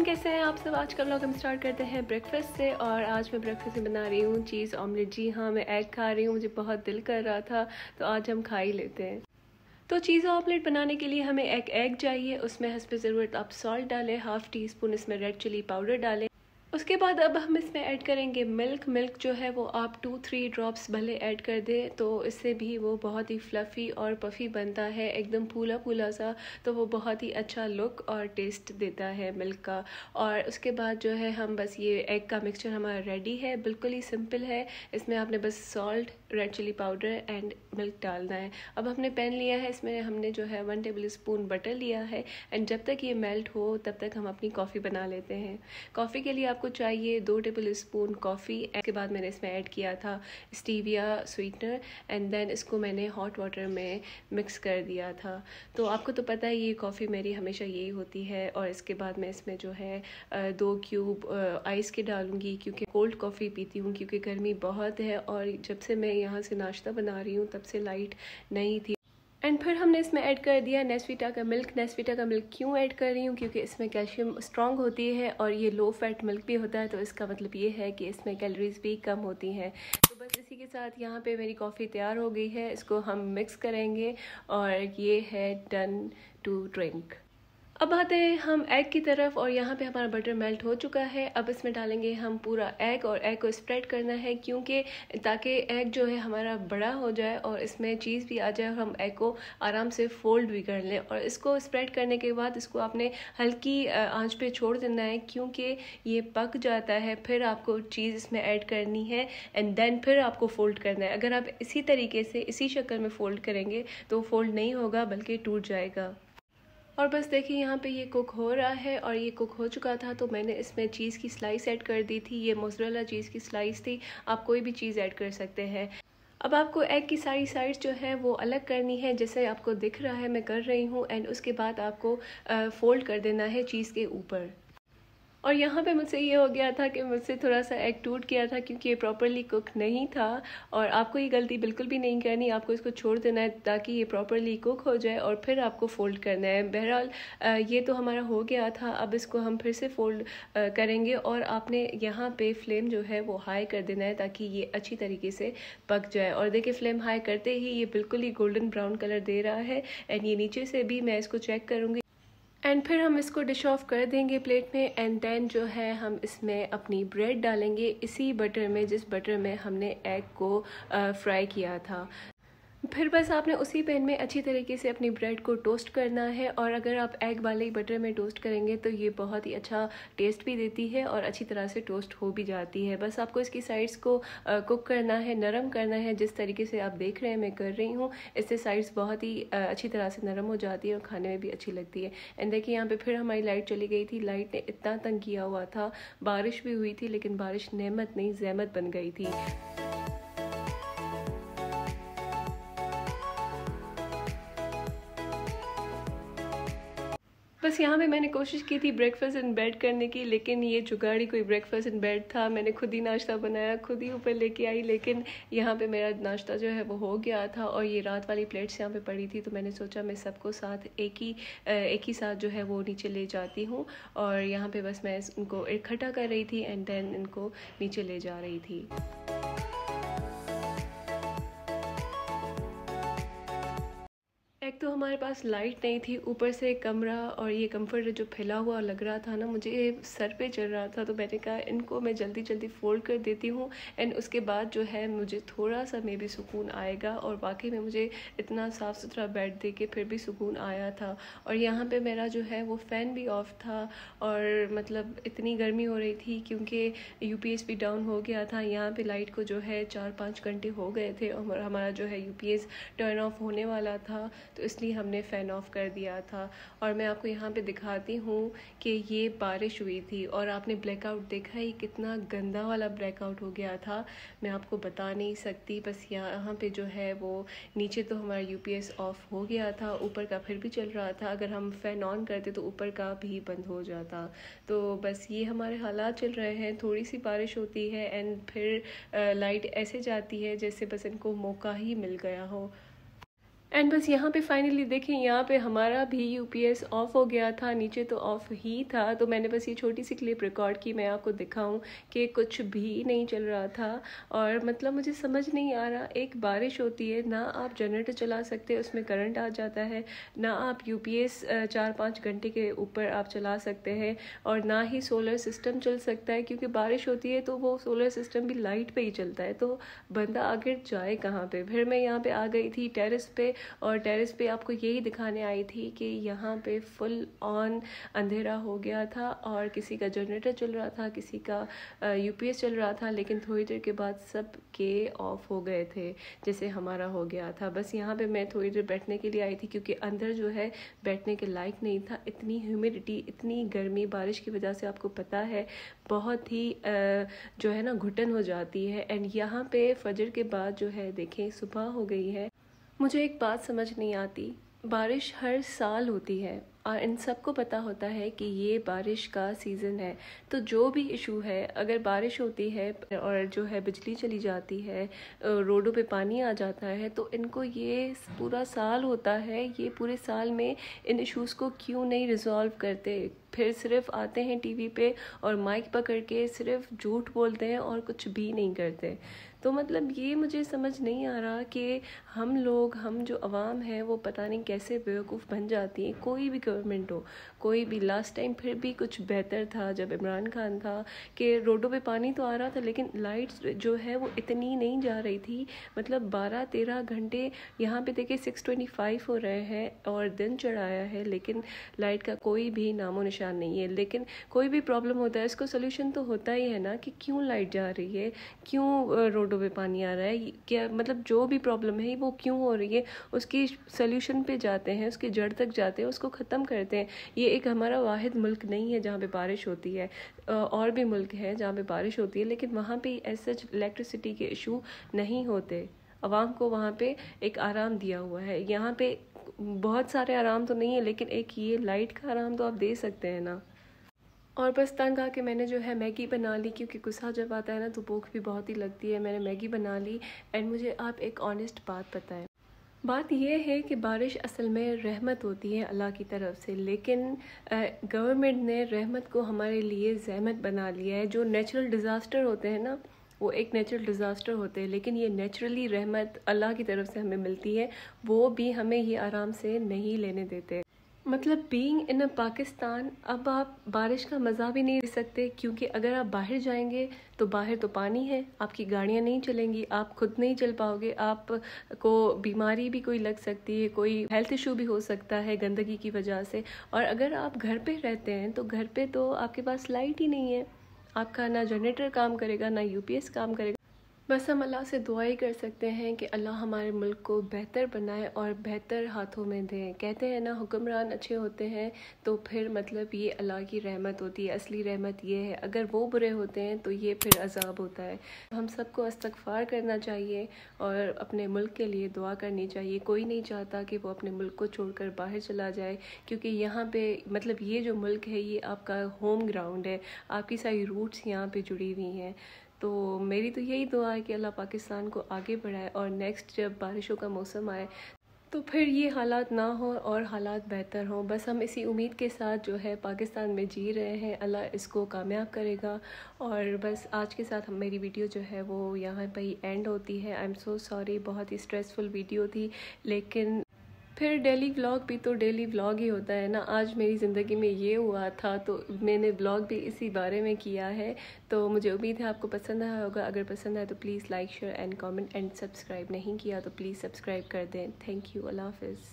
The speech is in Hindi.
कैसे हैं आप सब। आज का व्लॉग हम स्टार्ट करते हैं ब्रेकफास्ट से और आज मैं ब्रेकफास्ट में बना रही हूँ चीज़ ऑमलेट। जी हाँ, मैं एग खा रही हूँ, मुझे बहुत दिल कर रहा था तो आज हम खा ही लेते हैं। तो चीज़ ऑमलेट बनाने के लिए हमें एक एग चाहिए, उसमें हस्ब ज़रूरत आप सॉल्ट डालें, हाफ़ टी स्पून इसमें रेड चिली पाउडर डालें। उसके बाद अब हम इसमें ऐड करेंगे मिल्क जो है वो आप 2-3 ड्रॉप्स भले ऐड कर दें, तो इससे भी वो बहुत ही फ्लफ़ी और पफ़ी बनता है, एकदम फूला फूला सा, तो वो बहुत ही अच्छा लुक और टेस्ट देता है मिल्क का। और उसके बाद जो है हम बस ये एग का मिक्सचर हमारा रेडी है, बिल्कुल ही सिंपल है। इसमें आपने बस salt, red chilli powder and milk डालना है। अब हमने पैन लिया है, इसमें हमने जो है 1 टेबल स्पून बटर लिया है एंड जब तक ये मेल्ट हो तब तक हम अपनी कॉफ़ी बना लेते हैं। कॉफ़ी के लिए आपको चाहिए 2 टेबल स्पून कॉफ़ी। इसके बाद मैंने इसमें ऐड किया था स्टीविया स्वीटनर एंड देन इसको मैंने हॉट वाटर में मिक्स कर दिया था। तो आपको तो पता है ये कॉफ़ी मेरी हमेशा यही होती है। और इसके बाद मैं इसमें जो है 2 क्यूब आइस के डालूँगी, क्योंकि कोल्ड कॉफ़ी पीती हूँ, क्योंकि गर्मी बहुत है और जब से मैं यहाँ से नाश्ता बना रही हूँ तब से लाइट नहीं थी। एंड फिर हमने इसमें ऐड कर दिया नेस्विटा का मिल्क। नेस्विटा का मिल्क क्यों ऐड कर रही हूँ, क्योंकि इसमें कैल्शियम स्ट्रॉन्ग होती है और ये लो फैट मिल्क भी होता है, तो इसका मतलब ये है कि इसमें कैलोरीज भी कम होती हैं। तो बस इसी के साथ यहाँ पे मेरी कॉफ़ी तैयार हो गई है, इसको हम मिक्स करेंगे और ये है डन टू ड्रिंक। अब आते हैं हम एग की तरफ और यहाँ पे हमारा बटर मेल्ट हो चुका है। अब इसमें डालेंगे हम पूरा एग और एग को स्प्रेड करना है, क्योंकि ताकि एग जो है हमारा बड़ा हो जाए और इसमें चीज़ भी आ जाए और हम एग को आराम से फोल्ड भी कर लें। और इसको स्प्रेड करने के बाद इसको आपने हल्की आंच पे छोड़ देना है, क्योंकि ये पक जाता है। फिर आपको चीज़ इसमें ऐड करनी है एंड देन फिर आपको फोल्ड करना है। अगर आप इसी तरीके से इसी शक्ल में फ़ोल्ड करेंगे तो फोल्ड नहीं होगा बल्कि टूट जाएगा। और बस देखिए यहाँ पे ये कुक हो रहा है और ये कुक हो चुका था तो मैंने इसमें चीज़ की स्लाइस ऐड कर दी थी। ये मोज़रेला चीज़ की स्लाइस थी, आप कोई भी चीज़ ऐड कर सकते हैं। अब आपको एग की सारी साइड्स जो है वो अलग करनी है, जैसे आपको दिख रहा है मैं कर रही हूँ। एंड उसके बाद आपको फोल्ड कर देना है चीज़ के ऊपर। और यहाँ पे मुझसे ये हो गया था कि मुझसे थोड़ा सा एग टूट गया था, क्योंकि ये प्रॉपरली कुक नहीं था। और आपको ये गलती बिल्कुल भी नहीं करनी, आपको इसको छोड़ देना है ताकि ये प्रॉपरली कुक हो जाए और फिर आपको फ़ोल्ड करना है। बहरहाल ये तो हमारा हो गया था, अब इसको हम फिर से फ़ोल्ड करेंगे और आपने यहाँ पे फ्लेम जो है वो हाई कर देना है ताकि ये अच्छी तरीके से पक जाए। और देखिए फ्लेम हाई करते ही ये बिल्कुल ही गोल्डन ब्राउन कलर दे रहा है एंड ये नीचे से भी मैं इसको चेक करूँगी। एंड फिर हम इसको डिश ऑफ कर देंगे प्लेट में। एंड देन जो है हम इसमें अपनी ब्रेड डालेंगे इसी बटर में जिस बटर में हमने एग को फ्राई किया था। फिर बस आपने उसी पैन में अच्छी तरीके से अपनी ब्रेड को टोस्ट करना है। और अगर आप एग वाले बटर में टोस्ट करेंगे तो ये बहुत ही अच्छा टेस्ट भी देती है और अच्छी तरह से टोस्ट हो भी जाती है। बस आपको इसकी साइड्स को कुक करना है, नरम करना है, जिस तरीके से आप देख रहे हैं मैं कर रही हूँ। इससे साइड्स बहुत ही अच्छी तरह से नरम हो जाती है और खाने में भी अच्छी लगती है। एंड देखिए यहाँ पे फिर हमारी लाइट चली गई थी। लाइट ने इतना तंग किया हुआ था, बारिश भी हुई थी लेकिन बारिश नेमत नहीं ज़हमत बन गई थी। बस यहाँ पे मैंने कोशिश की थी ब्रेकफास्ट इन बेड करने की, लेकिन ये जुगाड़ी कोई ब्रेकफास्ट इन बेड था। मैंने खुद ही नाश्ता बनाया, खुद ही ऊपर लेके आई, लेकिन यहाँ पे मेरा नाश्ता जो है वो हो गया था और ये रात वाली प्लेट्स यहाँ पे पड़ी थी। तो मैंने सोचा मैं सबको साथ एक ही साथ जो है वो नीचे ले जाती हूँ। और यहाँ पे बस मैं इनको इकट्ठा कर रही थी एंड देन इनको नीचे ले जा रही थी। एक तो हमारे पास लाइट नहीं थी, ऊपर से कमरा और ये कंफर्ट जो फैला हुआ लग रहा था ना, मुझे सर पे चढ़ रहा था। तो मैंने कहा इनको मैं जल्दी जल्दी फोल्ड कर देती हूँ एंड उसके बाद जो है मुझे थोड़ा सा मे भी सुकून आएगा। और वाकई में मुझे इतना साफ़ सुथरा बेड दे के फिर भी सुकून आया था। और यहाँ पे मेरा जो है वो फ़ैन भी ऑफ था और मतलब इतनी गर्मी हो रही थी, क्योंकि यूपीएस भी डाउन हो गया था। यहाँ पे लाइट को जो है 4-5 घंटे हो गए थे और हमारा जो है यूपीएस टर्न ऑफ होने वाला था, तो इसलिए हमने फ़ैन ऑफ कर दिया था। और मैं आपको यहाँ पे दिखाती हूँ कि ये बारिश हुई थी और आपने ब्लैकआउट देखा ही, कितना गंदा वाला ब्लैकआउट हो गया था, मैं आपको बता नहीं सकती। बस यहाँ पे जो है वो नीचे तो हमारा यूपीएस ऑफ हो गया था, ऊपर का फिर भी चल रहा था। अगर हम फ़ैन ऑन करते तो ऊपर का भी बंद हो जाता। तो बस ये हमारे हालात चल रहे हैं। थोड़ी सी बारिश होती है एंड फिर लाइट ऐसे जाती है जैसे बस इनको मौका ही मिल गया हो। एंड बस यहाँ पे फाइनली देखें, यहाँ पे हमारा भी यूपीएस ऑफ हो गया था, नीचे तो ऑफ ही था। तो मैंने बस ये छोटी सी क्लिप रिकॉर्ड की, मैं आपको दिखाऊं कि कुछ भी नहीं चल रहा था। और मतलब मुझे समझ नहीं आ रहा, एक बारिश होती है ना आप जनरेटर चला सकते, उसमें करंट आ जाता है, ना आप यूपीएस 4-5 घंटे के ऊपर आप चला सकते हैं, और ना ही सोलर सिस्टम चल सकता है, क्योंकि बारिश होती है तो वो सोलर सिस्टम भी लाइट पे ही चलता है। तो बंदा आखिर जाए कहाँ पे। फिर मैं यहाँ पे आ गई थी टेरेस पे, और टेरेस पे आपको यही दिखाने आई थी कि यहाँ पे फुल ऑन अंधेरा हो गया था, और किसी का जनरेटर चल रहा था, किसी का यूपीएस चल रहा था, लेकिन थोड़ी देर के बाद सब के ऑफ हो गए थे, जैसे हमारा हो गया था। बस यहाँ पे मैं थोड़ी देर बैठने के लिए आई थी, क्योंकि अंदर जो है बैठने के लायक नहीं था, इतनी ह्यूमिडिटी, इतनी गर्मी, बारिश की वजह से आपको पता है बहुत ही जो है ना घुटन हो जाती है। एंड यहाँ पे फजर के बाद जो है देखें सुबह हो गई है। मुझे एक बात समझ नहीं आती, बारिश हर साल होती है और इन सबको पता होता है कि ये बारिश का सीज़न है, तो जो भी इशू है, अगर बारिश होती है और जो है बिजली चली जाती है, रोडों पे पानी आ जाता है, तो इनको ये पूरा साल होता है, ये पूरे साल में इन इश्यूज़ को क्यों नहीं रिजॉल्व करते। फिर सिर्फ आते हैं टीवी पे और माइक पकड़ के सिर्फ झूठ बोलते हैं और कुछ भी नहीं करते। तो मतलब ये मुझे समझ नहीं आ रहा कि हम लोग, हम जो अवाम है वो पता नहीं कैसे बेवकूफ़ बन जाती है। कोई भी गवर्नमेंट हो, कोई भी, लास्ट टाइम फिर भी कुछ बेहतर था जब इमरान खान था, कि रोडों पे पानी तो आ रहा था लेकिन लाइट्स जो है वो इतनी नहीं जा रही थी। मतलब 12-13 घंटे यहाँ पे देखिए 6:25 हो रहे हैं और दिन चढ़ाया है, लेकिन लाइट का कोई भी नामो निशान नहीं है। लेकिन कोई भी प्रॉब्लम होता है, इसको सोल्यूशन तो होता ही है ना, कि क्यों लाइट जा रही है, क्यों रोडों पे पानी आ रहा है, क्या मतलब जो भी प्रॉब्लम है वो क्यों हो रही है, उसकी सोल्यूशन पे जाते हैं, उसकी जड़ तक जाते हैं, उसको ख़त्म करते हैं। ये एक हमारा वाहिद मुल्क नहीं है जहाँ पे बारिश होती है, और भी मुल्क हैं जहाँ पे बारिश होती है, लेकिन वहाँ पे ऐसे इलेक्ट्रिसिटी के इशू नहीं होते। आवाम को वहाँ पे एक आराम दिया हुआ है, यहाँ पे बहुत सारे आराम तो नहीं है, लेकिन एक ये लाइट का आराम तो आप दे सकते हैं ना। और बस तंग आके मैंने जो है मैगी बना ली, क्योंकि गुस्सा जब आता है ना तो भूख भी बहुत ही लगती है। मैंने मैगी बना ली। एंड मुझे आप एक ऑनेस्ट बात बताएं, बात यह है कि बारिश असल में रहमत होती है अल्लाह की तरफ से, लेकिन गवर्नमेंट ने रहमत को हमारे लिए ज़हमत बना लिया है। जो नेचुरल डिज़ास्टर होते हैं ना, वो एक नेचुरल डिज़ास्टर होते हैं, लेकिन ये नेचुरली रहमत अल्लाह की तरफ से हमें मिलती है, वो भी हमें ये आराम से नहीं लेने देते। मतलब बीइंग इन अ पाकिस्तान, अब आप बारिश का मज़ा भी नहीं ले सकते, क्योंकि अगर आप बाहर जाएंगे तो बाहर तो पानी है, आपकी गाड़ियाँ नहीं चलेंगी, आप खुद नहीं चल पाओगे, आपको बीमारी भी कोई लग सकती है, कोई हेल्थ इशू भी हो सकता है गंदगी की वजह से। और अगर आप घर पे रहते हैं तो घर पे तो आपके पास लाइट ही नहीं है, आपका ना जनरेटर काम करेगा, ना यूपीएस काम करेगा। बस हम अल्लाह से दुआ ही कर सकते हैं कि अल्लाह हमारे मुल्क को बेहतर बनाए और बेहतर हाथों में दें। कहते हैं ना, हुक्मरान अच्छे होते हैं तो फिर मतलब ये अल्लाह की रहमत होती है। असली रहमत ये है, अगर वो बुरे होते हैं तो ये फिर अजाब होता है। हम सबको इस्तगफार करना चाहिए और अपने मुल्क के लिए दुआ करनी चाहिए। कोई नहीं चाहता कि वो अपने मुल्क को छोड़कर बाहर चला जाए, क्योंकि यहाँ पे मतलब ये जो मुल्क है ये आपका होम ग्राउंड है, आपकी सारी रूट्स यहाँ पे जुड़ी हुई हैं। तो मेरी तो यही दुआ है कि अल्लाह पाकिस्तान को आगे बढ़ाए, और नेक्स्ट जब बारिशों का मौसम आए तो फिर ये हालात ना हो और हालात बेहतर हों। बस हम इसी उम्मीद के साथ जो है पाकिस्तान में जी रहे हैं, अल्लाह इसको कामयाब करेगा। और बस आज के साथ मेरी वीडियो जो है वो यहाँ पर ही एंड होती है। आई एम सो सॉरी, बहुत ही स्ट्रेसफुल वीडियो थी, लेकिन फिर डेली व्लॉग भी तो डेली व्लॉग ही होता है ना। आज मेरी ज़िंदगी में ये हुआ था तो मैंने व्लॉग भी इसी बारे में किया है। तो मुझे उम्मीद है आपको पसंद आया होगा। अगर पसंद आए तो please like, share and comment, and subscribe नहीं किया तो प्लीज़ सब्सक्राइब कर दें। Thank you. अल्लाह हाफ़िज़।